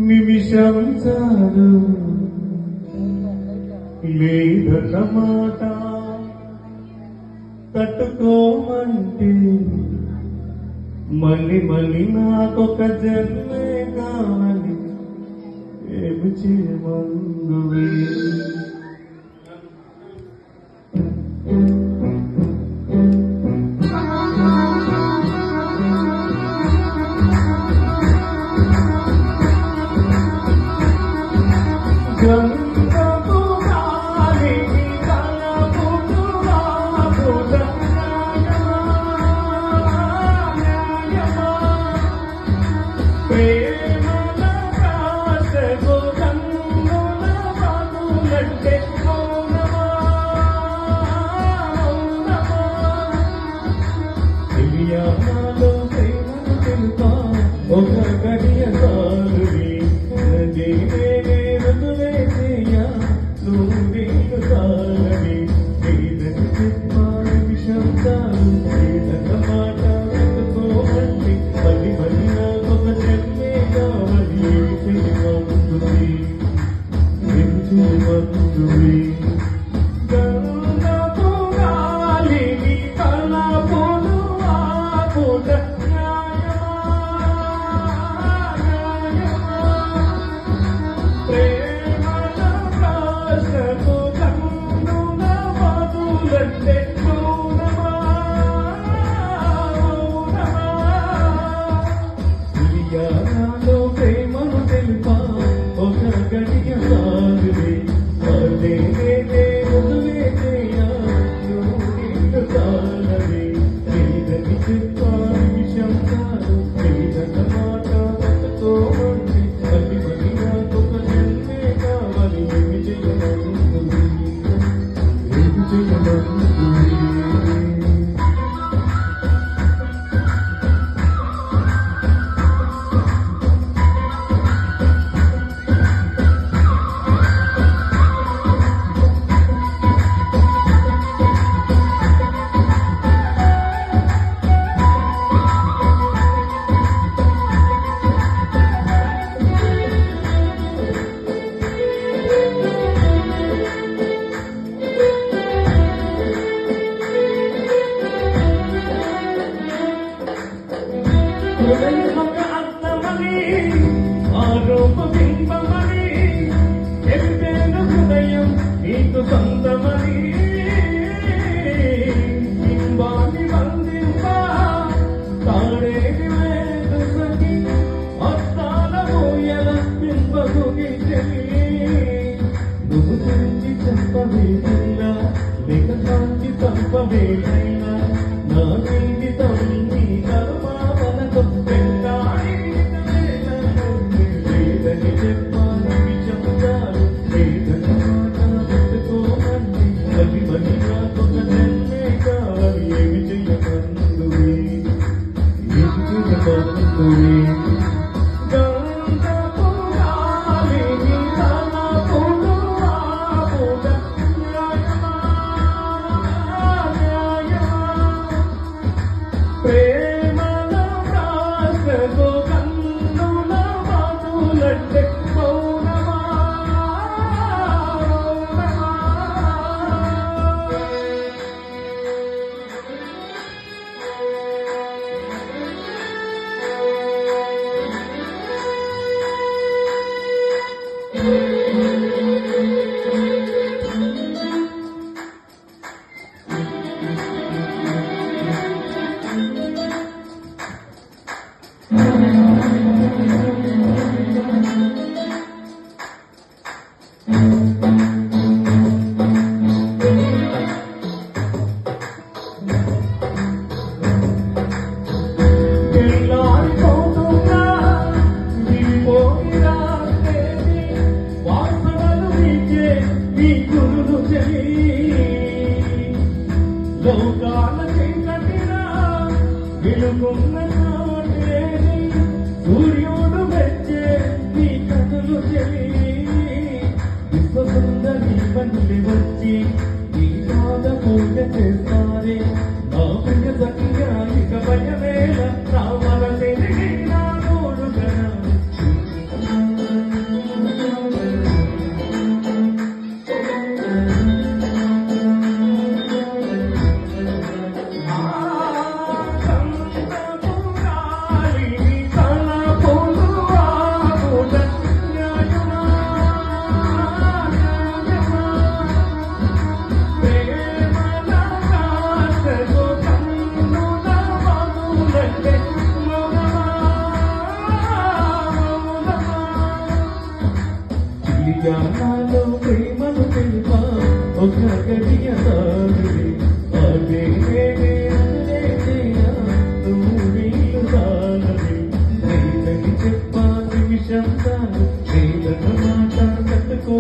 నిమిషం చాలు లేదన్నమాట తట్టుకోమంటే మళ్ళీ మళ్ళీ నాకొక జన్మే కావాలి ఏమి చేయమందువే ఒక గడియ సాలువి రుతువేసయ్యా నువ్వు నీకు సాలవి నీదని చెప్పాలి విషం చాలు నీదన్న మాట వెతుకోమండి మళ్ళీ మళ్ళీ నాకొక జన్మే కావాలి ఏమి చేయమంటుంది ఏమి చేయమంటుంది ప్రేమను తెలుపా ఒక గడియ సాగులే అదే వదిలేసేయా నువ్వు నీకు సాలవే నీదని చెప్పాలి విషం కాదు నీదన్న మాట పట్టుకోమండి మళ్ళీ మళ్ళీ నాకొక జన్మే కావాలి ఏమి చేయమంటుంది ఏమి చేయమంటుంది ఒక అర్థమని ఆరోప బింబమని ఎత్తేను హృదయం నీకు సొంతమని బింబాన్ని బంధింప తాడేది లేదు సఖి అస్తాల మోయల బింబకు గిచ్చని నువ్వు గురించి చెప్పవేదైనా లేక కాంతి చంపవేదైనా నా జీవితం నీ కర్మ ప్రేమలో రాసగో కన్నుల మాటలంటే మౌనమా లోకాల చీకటిన వెలుగున్న చోటేని సూర్యుడు వచ్చే నీ కథలు చెలి విశ్వసుందరి బండి వచ్చి నీ పాద పూజ చేస్తారే నా ప్రియ సఖిగా ఇక భయమేల రావల తిరిగి నా తోడుగా నాలో ప్రేమను తెలుపా ఒక గడియ సాగులే అదే నువ్వు వీలు సాగలే లేదని చెప్పా నిమిషం చాలు లేదన్న మాట తట్టుకో